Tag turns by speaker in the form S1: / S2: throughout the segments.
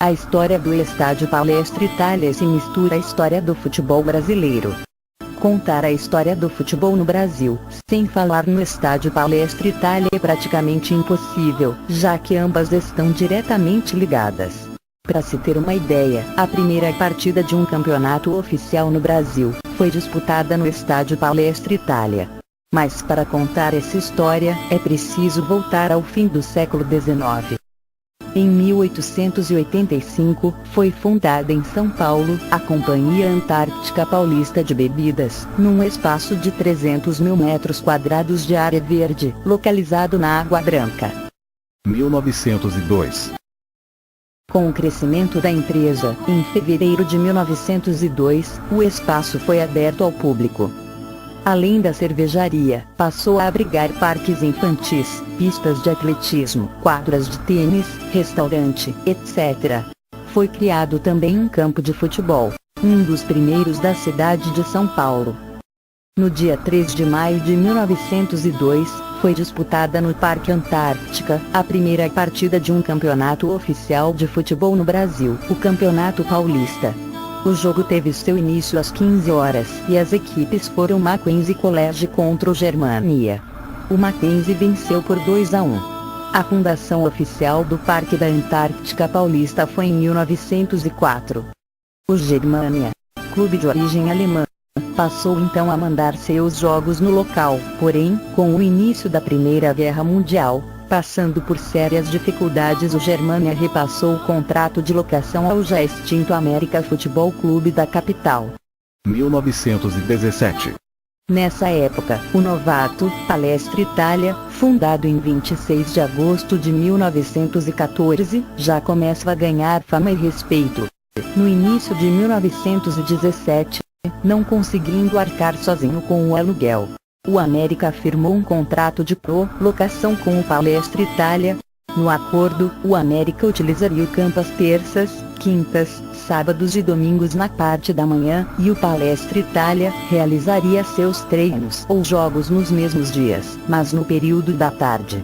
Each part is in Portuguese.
S1: A história do Estádio Palestra Itália se mistura à história do futebol brasileiro. Contar a história do futebol no Brasil, sem falar no Estádio Palestra Itália, é praticamente impossível, já que ambas estão diretamente ligadas. Para se ter uma ideia, a primeira partida de um campeonato oficial no Brasil foi disputada no Estádio Palestra Itália. Mas para contar essa história, é preciso voltar ao fim do século XIX. Em 1885, foi fundada em São Paulo, a Companhia Antártica Paulista de Bebidas, num espaço de 300 mil metros quadrados de área verde, localizado na Água Branca.
S2: 1902.
S1: Com o crescimento da empresa, em fevereiro de 1902, o espaço foi aberto ao público. Além da cervejaria, passou a abrigar parques infantis, pistas de atletismo, quadras de tênis, restaurante, etc. Foi criado também um campo de futebol, um dos primeiros da cidade de São Paulo. No dia 3 de maio de 1902, foi disputada no Parque Antártica, a primeira partida de um campeonato oficial de futebol no Brasil, o Campeonato Paulista. O jogo teve seu início às 15 horas e as equipes foram Mackenzie College contra o Germania. O Mackenzie venceu por 2-1. A fundação oficial do Parque da Antártica Paulista foi em 1904. O Germania, clube de origem alemã, passou então a mandar seus jogos no local, porém, com o início da Primeira Guerra Mundial, passando por sérias dificuldades, o Germania repassou o contrato de locação ao já extinto América Futebol Clube da capital.
S2: 1917.
S1: Nessa época, o novato Palestra Itália, fundado em 26 de agosto de 1914, já começa a ganhar fama e respeito. No início de 1917, não conseguindo arcar sozinho com o aluguel, o América firmou um contrato de locação com o Palestra Itália. No acordo, o América utilizaria o campo às terças, quintas, sábados e domingos na parte da manhã, e o Palestra Itália realizaria seus treinos ou jogos nos mesmos dias, mas no período da tarde.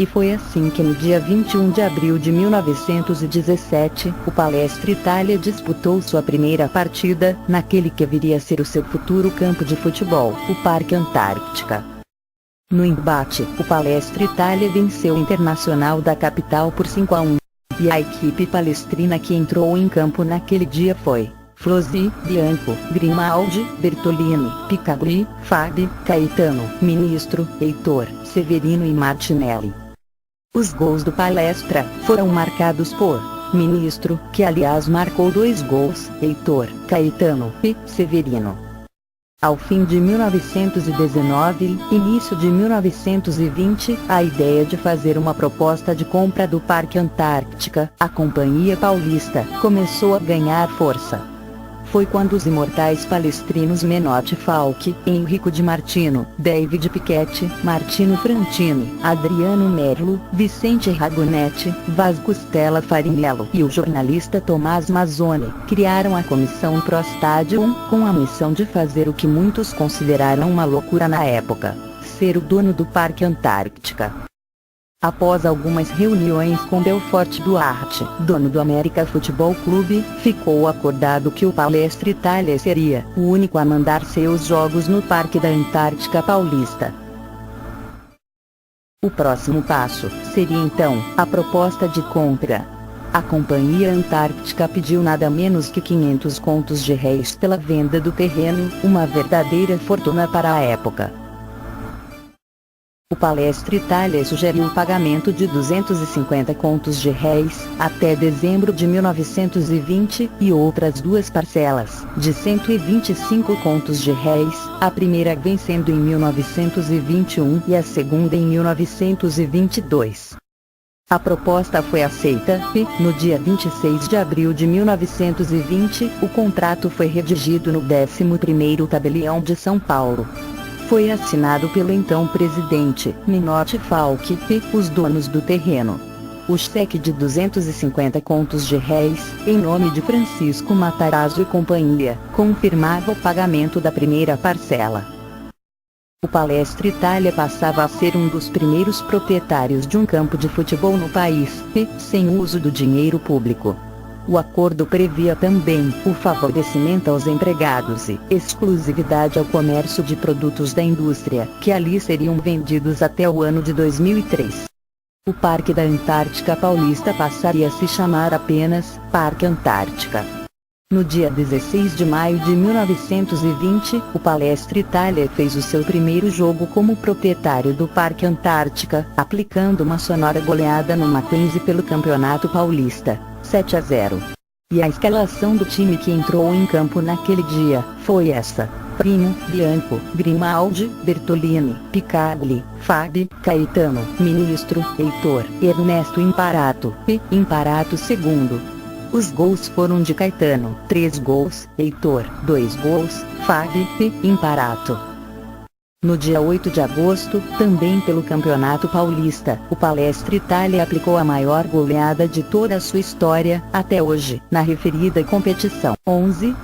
S1: E foi assim que no dia 21 de abril de 1917, o Palestra Itália disputou sua primeira partida, naquele que viria a ser o seu futuro campo de futebol, o Parque Antártica. No embate, o Palestra Itália venceu o Internacional da capital por 5-1. E a equipe palestrina que entrou em campo naquele dia foi Flossi, Bianco, Grimaldi, Bertolini, Picagli, Fabi, Caetano, Ministro, Heitor, Severino e Martinelli. Os gols do Palestra foram marcados por Ministro, que aliás marcou 2 gols, Heitor, Caetano e Severino. Ao fim de 1919 e início de 1920, a ideia de fazer uma proposta de compra do Parque Antártica, a Companhia Paulista, começou a ganhar força. Foi quando os imortais palestrinos Menotti Falck, Enrico Di Martino, David Piquetti, Martino Frantini, Adriano Merlo, Vicente Ragonetti, Vasco Stella Farinello e o jornalista Tomás Mazzoni criaram a Comissão Pro Stadium, com a missão de fazer o que muitos consideraram uma loucura na época: ser o dono do Parque Antártica. Após algumas reuniões com Belfort Duarte, dono do América Futebol Clube, ficou acordado que o Palestra Itália seria o único a mandar seus jogos no Parque da Antártica Paulista. O próximo passo seria então a proposta de compra. A Companhia Antártica pediu nada menos que 500 contos de réis pela venda do terreno, uma verdadeira fortuna para a época. O Palestra Itália sugeriu o pagamento de 250 contos de réis, até dezembro de 1920, e outras 2 parcelas, de 125 contos de réis, a primeira vencendo em 1921 e a segunda em 1922. A proposta foi aceita e, no dia 26 de abril de 1920, o contrato foi redigido no 11º Tabelião de São Paulo. Foi assinado pelo então presidente, Menotti Falck, e os donos do terreno. O cheque de 250 contos de réis, em nome de Francisco Matarazzo e companhia, confirmava o pagamento da primeira parcela. O Palestra Itália passava a ser um dos primeiros proprietários de um campo de futebol no país, e, sem uso do dinheiro público, O acordo previa também o favorecimento aos empregados e exclusividade ao comércio de produtos da indústria, que ali seriam vendidos até o ano de 2003. O Parque da Antártica Paulista passaria a se chamar apenas Parque Antártica. No dia 16 de maio de 1920, o Palestra Itália fez o seu primeiro jogo como proprietário do Parque Antártica, aplicando uma sonora goleada no Mackenzie pelo Campeonato Paulista, 7-0. E a escalação do time que entrou em campo naquele dia foi essa: Primo, Bianco, Grimaldi, Bertolini, Picagli, Fabi, Caetano, Ministro, Heitor, Ernesto Imparato e Imparato II. Os gols foram de Caetano, 3 gols, Heitor, 2 gols, Fabi e Imparato. No dia 8 de agosto, também pelo Campeonato Paulista, o Palestra Itália aplicou a maior goleada de toda a sua história, até hoje, na referida competição, 11-0.